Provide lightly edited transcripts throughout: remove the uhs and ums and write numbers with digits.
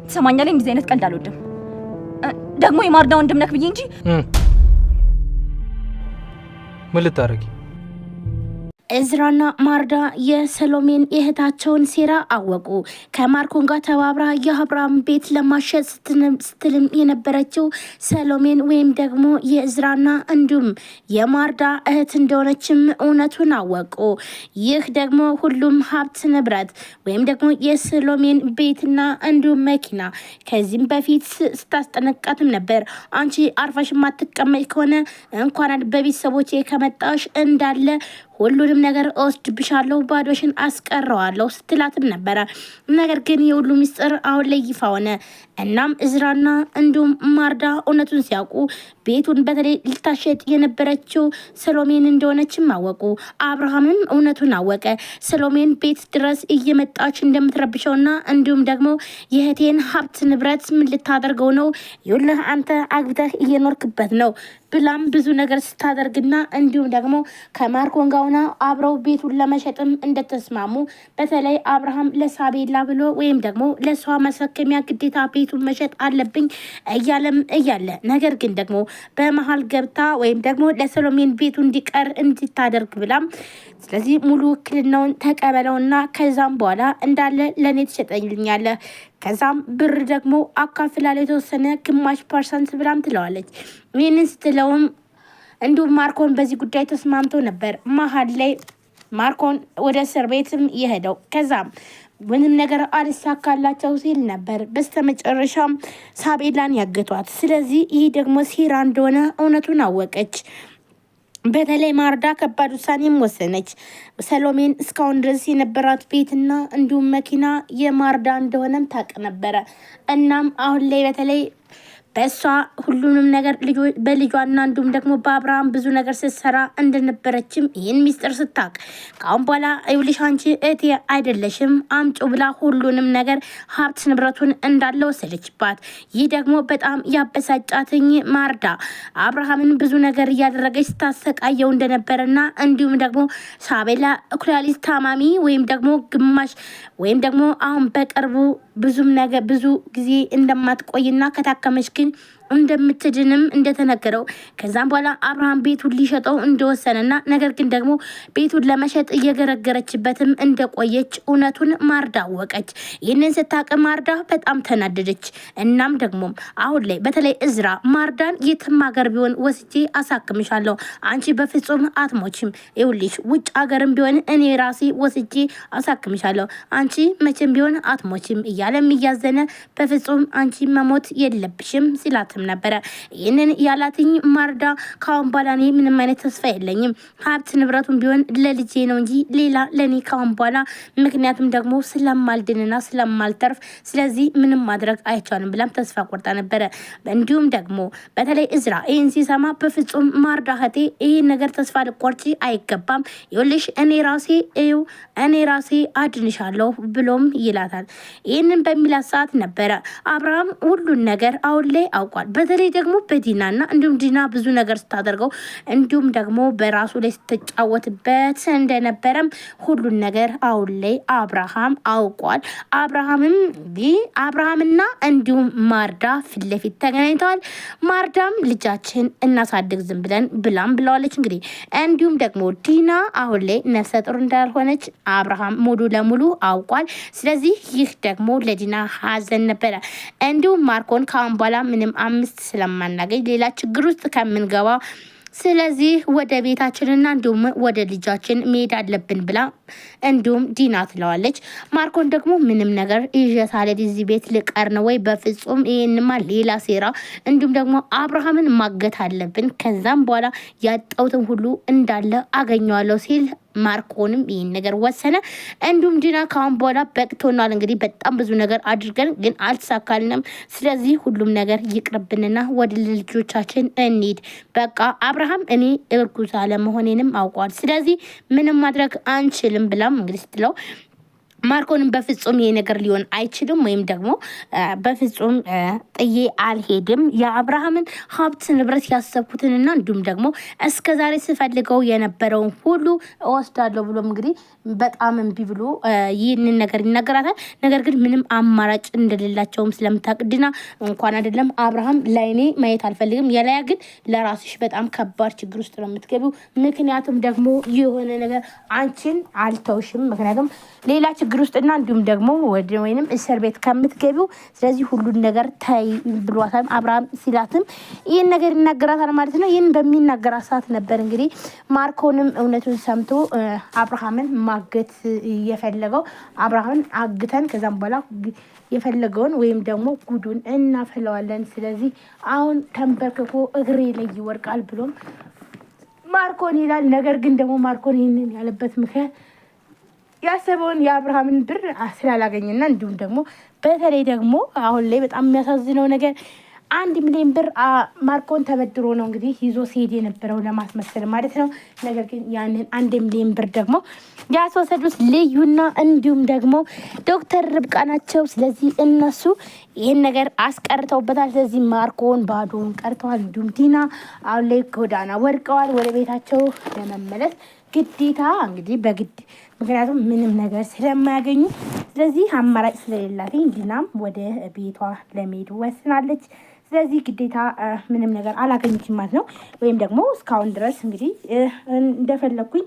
ትሰማኛለህ? እንደዚህ አይነት ቀልድ አልወድም። ደግሞ የማርዳ ወንድም ነህ ብዬ እንጂ ምን ልታረጊ? እዝራና ማርዳ የሰሎሜን የእህታቸውን ሴራ አወቁ። ከማርኮን ጋር ተባብራ የአብርሃም ቤት ለማሸጥ ስትልም የነበረችው ሰሎሜን ወይም ደግሞ የእዝራና እንዲሁም የማርዳ እህት እንደሆነችም እውነቱን አወቁ። ይህ ደግሞ ሁሉም ሀብት ንብረት ወይም ደግሞ የሰሎሜን ቤትና እንዲሁም መኪና ከዚህም በፊት ስታስጠነቃትም ነበር። አንቺ አርፋሽ ማትቀመጭ ከሆነ እንኳን በቤተሰቦቼ ከመጣሽ እንዳለ ሁሉንም ነገር እወስድብሻለሁ፣ ባዶሽን አስቀረዋለሁ ስትላትም ነበረ። ነገር ግን የሁሉ ሚስጥር አሁን ላይ ይፋ ሆነ። እናም እዝራና እንዲሁም ማርዳ እውነቱን ሲያውቁ ቤቱን በተለይ ልታሸጥ የነበረችው ሰሎሜን እንደሆነችም አወቁ። አብርሃምም እውነቱን አወቀ። ሰሎሜን ቤት ድረስ እየመጣች እንደምትረብሸውና እንዲሁም ደግሞ የእህቴን ሀብት ንብረት ምን ልታደርገው ነው? ይኸውልህ አንተ አግብተህ እየኖርክበት ነው ብላም ብዙ ነገር ስታደርግና እንዲሁም ደግሞ ከማርኮን ጋር ሆና አብረው ቤቱን ለመሸጥም እንደተስማሙ በተለይ አብርሃም ለሳቤላ ብሎ ወይም ደግሞ ለሷ መሰከሚያ ግዴታ ቤቱን መሸጥ አለብኝ እያለም እያለ ነገር ግን ደግሞ በመሀል ገብታ ወይም ደግሞ ለሰሎሜን ቤቱ እንዲቀር እንድታደርግ ብላም ስለዚህ ሙሉ ውክልናውን ተቀበለውና ከዛም በኋላ እንዳለ ለእኔ ትሸጠኝልኛለህ ከዛም ብር ደግሞ አካፍላለሁ የተወሰነ ግማሽ ፐርሰንት ብላም ትለዋለች። ይህንን ስትለውም እንዲሁም ማርኮን በዚህ ጉዳይ ተስማምቶ ነበር። መሀል ላይ ማርኮን ወደ እስር ቤትም የሄደው ከዛም ምንም ነገር አልሳካላቸው ሲል ነበር። በስተመጨረሻም ሳቤላን ያገቷት። ስለዚህ ይህ ደግሞ ሴራ እንደሆነ እውነቱን አወቀች። በተለይ ማርዳ ከባድ ውሳኔም ወሰነች። ሰሎሜን እስካሁን ድረስ የነበራት ቤትና እንዲሁም መኪና የማርዳ እንደሆነም ታውቅ ነበረ። እናም አሁን ላይ በተለይ በእሷ ሁሉንም ነገር በልጇና እንዲሁም ደግሞ በአብርሃም ብዙ ነገር ስትሰራ እንደነበረችም ይህን ሚስጥር ስታቅ ከአሁን በኋላ ይኸውልሽ አንቺ እህቴ አይደለሽም አምጩ ብላ ሁሉንም ነገር ሀብት ንብረቱን እንዳለ ወሰደችባት። ይህ ደግሞ በጣም ያበሳጫትኝ ማርዳ አብርሃምን ብዙ ነገር እያደረገች ስታሰቃየው እንደነበረና እንዲሁም ደግሞ ሳቤላ ኩላሊት ታማሚ ወይም ደግሞ ግማሽ ወይም ደግሞ አሁን በቅርቡ ብዙ ጊዜ እንደማትቆይና ከታከመች ግን እንደምትድንም እንደተነገረው ከዛም በኋላ አብርሃም ቤቱን ሊሸጠው እንደወሰነና ነገር ግን ደግሞ ቤቱን ለመሸጥ እየገረገረችበትም እንደቆየች እውነቱን ማርዳ አወቀች። ይህንን ስታውቅ ማርዳ በጣም ተናደደች። እናም ደግሞ አሁን ላይ በተለይ እዝራ ማርዳን የትም ሀገር ቢሆን ወስጄ አሳክምሻለሁ፣ አንቺ በፍጹም አትሞችም፣ ይኸውልሽ ውጭ ሀገርም ቢሆን እኔ ራሴ ወስጄ አሳክምሻለሁ፣ አንቺ መቼም ቢሆን አትሞችም እያለም እያዘነ በፍጹም አንቺ መሞት የለብሽም ሲላት ነበረ። ይህንን ያላትኝ ማርዳ ካሁን በኋላ እኔ ምንም አይነት ተስፋ የለኝም፣ ሀብት ንብረቱን ቢሆን ለልጄ ነው እንጂ ሌላ ለእኔ ካሁን በኋላ ምክንያቱም ደግሞ ስለማልድንና ስለማልተርፍ ስለዚህ ምንም ማድረግ አይቻልም ብላም ተስፋ ቆርጣ ነበረ። እንዲሁም ደግሞ በተለይ እዝራ ይህን ሲሰማ በፍጹም ማርዳ እህቴ ይህን ነገር ተስፋ ልቆርጪ አይገባም፣ ይኸውልሽ እኔ ራሴ አድንሻለሁ ብሎም ይላታል። ይህንን በሚላት ሰዓት ነበረ አብርሃም ሁሉን ነገር አሁን ላይ አውቋል። በተለይ ደግሞ በዲናና እንዲሁም ዲና ብዙ ነገር ስታደርገው እንዲሁም ደግሞ በራሱ ላይ ስትጫወትበት እንደነበረም ሁሉን ነገር አሁን ላይ አብርሃም አውቋል። አብርሃምና እንዲሁም ማርዳ ፊት ለፊት ተገናኝተዋል። ማርዳም ልጃችን እናሳድግ ዝም ብለን ብለዋለች። እንግዲህ እንዲሁም ደግሞ ዲና አሁን ላይ ነፍሰ ጡር እንዳልሆነች አብርሃም ሙሉ ለሙሉ አውቋል። ስለዚህ ይህ ደግሞ ለዲና ሀዘን ነበረ። እንዲሁም ማርኮን ካሁን በኋላ ምንም 5 ስለማናገኝ ሌላ ችግር ውስጥ ከምንገባ ስለዚህ ወደ ቤታችንና እንዲሁም ወደ ልጃችን መሄድ አለብን ብላ እንዲሁም ዲና ትለዋለች። ማርኮን ደግሞ ምንም ነገር ይዤሳለድ እዚህ ቤት ልቀር ነው ወይ? በፍጹም ይሄንማ ሌላ ሴራ እንዲሁም ደግሞ አብርሃምን ማገት አለብን ከዛም በኋላ ያጣውትን ሁሉ እንዳለ አገኘዋለሁ ሲል ማርኮንም ይህን ነገር ወሰነ። እንዲሁም ዲና ካሁን በኋላ በቅቶናል፣ እንግዲህ በጣም ብዙ ነገር አድርገን ግን አልተሳካልንም፣ ስለዚህ ሁሉም ነገር ይቅርብንና ወደ ልጆቻችን እንሂድ፣ በቃ አብርሃም እኔ እርጉዝ አለመሆኔንም አውቋል፣ ስለዚህ ምንም ማድረግ አንችልም ብላም እንግዲህ ስትለው ማርኮንም በፍጹም ይሄ ነገር ሊሆን አይችልም፣ ወይም ደግሞ በፍጹም ጥዬ አልሄድም። የአብርሃምን ሀብት ንብረት ያሰብኩትንና እንዲሁም ደግሞ እስከዛሬ ስፈልገው የነበረውን ሁሉ እወስዳለሁ ብሎም እንግዲህ በጣም እምቢ ብሎ ይህንን ነገር ይናገራታል። ነገር ግን ምንም አማራጭ እንደሌላቸውም ስለምታቅድና እንኳን አይደለም አብርሃም ላይኔ ማየት አልፈልግም፣ የላያ ግን ለራስሽ በጣም ከባድ ችግር ውስጥ ነው የምትገቢው። ምክንያቱም ደግሞ የሆነ ነገር አንቺን አልተውሽም፣ ምክንያቱም ሌላ ችግር ውስጥና እንዲሁም ደግሞ ወይንም እስር ቤት ከምትገቢው ስለዚህ ሁሉን ነገር ታይ ብሏታል። አብርሃም ሲላትም ይህን ነገር ይናገራታል ማለት ነው። ይህን በሚናገራት ሰዓት ነበር እንግዲህ ማርኮንም እውነቱን ሰምቶ አብርሃምን ማገት የፈለገው። አብርሃምን አግተን ከዛም በኋላ የፈለገውን ወይም ደግሞ ጉዱን እናፈለዋለን። ስለዚህ አሁን ተንበርክኮ እግሬ ላይ ይወርቃል ብሎም ማርኮን ይላል። ነገር ግን ደግሞ ማርኮን ይህንን ያለበት ምክንያት ያሰበውን የአብርሃምን ብር ስላላገኘና እንዲሁም ደግሞ በተለይ ደግሞ አሁን ላይ በጣም የሚያሳዝነው ነገር 1 ሚሊዮን ብር ማርኮን ተበድሮ ነው እንግዲህ ይዞ ሲሄድ የነበረው ለማስመሰል ማለት ነው። ነገር ግን ያንን 1 ሚሊዮን ብር ደግሞ ያስወሰዱት ልዩና እንዲሁም ደግሞ ዶክተር ርብቃ ናቸው። ስለዚህ እነሱ ይህን ነገር አስቀርተውበታል። ስለዚህ ማርኮን ባዶውን ቀርተዋል። እንዲሁም ዲና አሁን ላይ ጎዳና ወድቀዋል። ወደ ቤታቸው ለመመለስ ግዴታ እንግዲህ በግድ ምክንያቱም ምንም ነገር ስለማያገኙ ስለዚህ አማራጭ ስለሌላትኝ ዲናም ወደ ቤቷ ለመሄድ ወስናለች። ስለዚህ ግዴታ ምንም ነገር አላገኘችም ማለት ነው። ወይም ደግሞ እስካሁን ድረስ እንግዲህ እንደፈለግኩኝ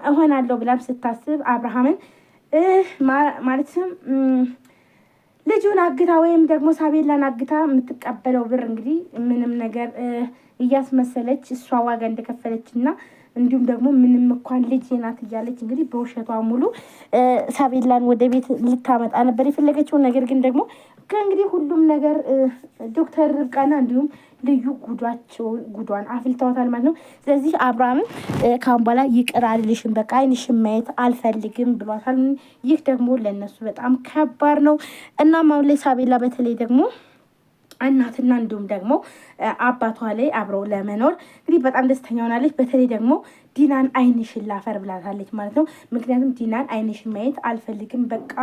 እሆናለሁ ብላም ስታስብ አብርሃምን ማለትም ልጁን አግታ ወይም ደግሞ ሳቤላን አግታ የምትቀበለው ብር እንግዲህ ምንም ነገር እያስመሰለች እሷ ዋጋ እንደከፈለች እና እንዲሁም ደግሞ ምንም እንኳን ልጅ ናት እያለች እንግዲህ በውሸቷ ሙሉ ሳቤላን ወደ ቤት ልታመጣ ነበር የፈለገችው። ነገር ግን ደግሞ ከእንግዲህ ሁሉም ነገር ዶክተር ርብቃና እንዲሁም ልዩ ጉዷን አፍልተዋታል ማለት ነው። ስለዚህ አብርሃምን ካሁን በኋላ ይቅር አልልሽም፣ በቃ ዓይንሽን ማየት አልፈልግም ብሏታል። ይህ ደግሞ ለእነሱ በጣም ከባድ ነው። እናም አሁን ላይ ሳቤላ በተለይ ደግሞ እናትና እንዲሁም ደግሞ አባቷ ላይ አብረው ለመኖር እንግዲህ በጣም ደስተኛ ሆናለች። በተለይ ደግሞ ዲናን ዓይንሽን ላፈር ብላታለች ማለት ነው። ምክንያቱም ዲናን ዓይንሽን ማየት አልፈልግም፣ በቃ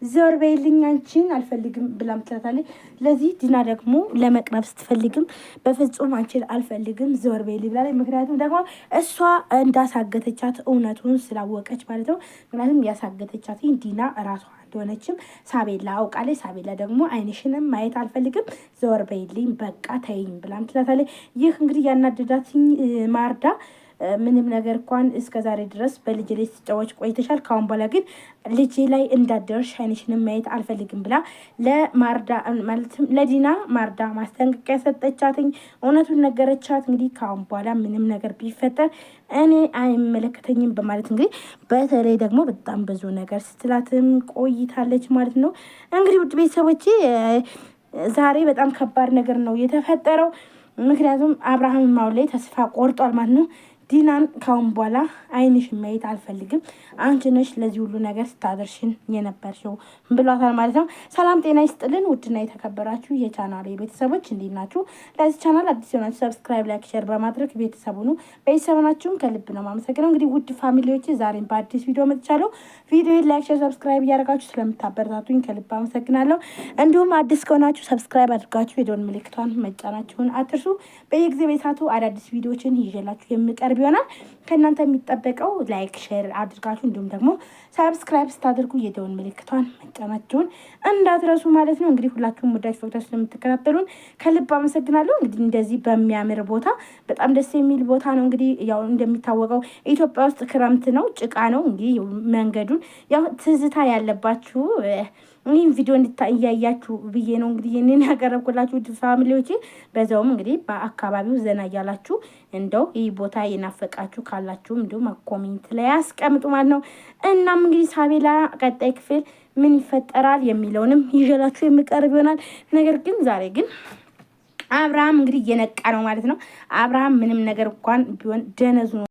ዘር በይልኝ አንቺን አልፈልግም ብላም ትላታለች። ለዚህ ዲና ደግሞ ለመቅረብ ስትፈልግም በፍጹም አንቺን አልፈልግም ዘር በይልኝ ብላለች። ምክንያቱም ደግሞ እሷ እንዳሳገተቻት እውነቱን ስላወቀች ማለት ነው። ምክንያቱም ያሳገተቻት ዲና እራሷ እንደሆነችም ሳቤላ አውቃለች። ሳቤላ ደግሞ ዓይንሽንም ማየት አልፈልግም ዘወር በይልኝ በቃ ተይኝ ብላም ትላታለች። ይህ እንግዲህ ያናደዳትኝ ማርዳ ምንም ነገር እንኳን እስከ ዛሬ ድረስ በልጅ ላይ ስትጫወች ቆይተሻል፣ ካሁን በኋላ ግን ልጄ ላይ እንዳደርሽ ዓይንሽንም ማየት አልፈልግም ብላ ለማርዳ ማለትም ለዲና ማርዳ ማስጠንቀቂያ ሰጠቻትኝ። እውነቱን ነገረቻት። እንግዲህ ካሁን በኋላ ምንም ነገር ቢፈጠር እኔ አይመለከተኝም በማለት እንግዲህ በተለይ ደግሞ በጣም ብዙ ነገር ስትላትም ቆይታለች ማለት ነው። እንግዲህ ውድ ቤተሰቦቼ ዛሬ በጣም ከባድ ነገር ነው የተፈጠረው። ምክንያቱም አብርሃም ማው ላይ ተስፋ ቆርጧል ማለት ነው። ዲናን ካሁን በኋላ ዓይንሽን ማየት አልፈልግም፣ አንቺ ነሽ ለዚህ ሁሉ ነገር ስታደርሽን የነበርሽው ብሏታል ማለት ነው። ሰላም ጤና ይስጥልን ውድና የተከበራችሁ የቻናሌ ቤተሰቦች እንዴት ናችሁ? ለዚህ ቻናል አዲስ የሆናችሁ ሰብስክራይብ፣ ላይክ፣ ሼር በማድረግ ቤተሰቡ ነው። ቤተሰብናችሁን ከልብ ነው ማመሰግነው። እንግዲህ ውድ ፋሚሊዎች ዛሬም በአዲስ ቪዲዮ መጥቻለሁ። ቪዲዮ ላይክ፣ ሼር፣ ሰብስክራይብ እያደረጋችሁ ስለምታበረታቱኝ ከልብ አመሰግናለሁ። እንዲሁም አዲስ ከሆናችሁ ሰብስክራይብ አድርጋችሁ የደወል ምልክቷን መጫናችሁን አትርሱ። በየጊዜ ቤታቱ አዳዲስ ቪዲዮዎችን ይዤላችሁ የምቀርብ ይሆናል። ከእናንተ የሚጠበቀው ላይክ ሼር አድርጋችሁ እንዲሁም ደግሞ ሰብስክራይብ ስታደርጉ የደወል ምልክቷን መጫናችሁን እንዳትረሱ ማለት ነው። እንግዲህ ሁላችሁም ወዳጅ ፈቅዳችሁ ስለምትከታተሉን ከልብ አመሰግናለሁ። እንግዲህ እንደዚህ በሚያምር ቦታ በጣም ደስ የሚል ቦታ ነው። እንግዲህ ያው እንደሚታወቀው ኢትዮጵያ ውስጥ ክረምት ነው፣ ጭቃ ነው። እንግዲህ መንገዱን ያው ትዝታ ያለባችሁ ይህን ቪዲዮ እያያችሁ ብዬ ነው እንግዲህ ይህንን ያቀረብኩላችሁ ውድ ፋሚሊዎቼ። በዛውም እንግዲህ በአካባቢው ዘና እያላችሁ እንደው ይህ ቦታ የናፈቃችሁ ካላችሁም እንዲሁም ኮሜንት ላይ ያስቀምጡ ማለት ነው። እናም እንግዲህ ሳቤላ ቀጣይ ክፍል ምን ይፈጠራል የሚለውንም ይዤላችሁ የሚቀርብ ይሆናል። ነገር ግን ዛሬ ግን አብርሃም እንግዲህ እየነቃ ነው ማለት ነው። አብርሃም ምንም ነገር እንኳን ቢሆን ደነዙ ነው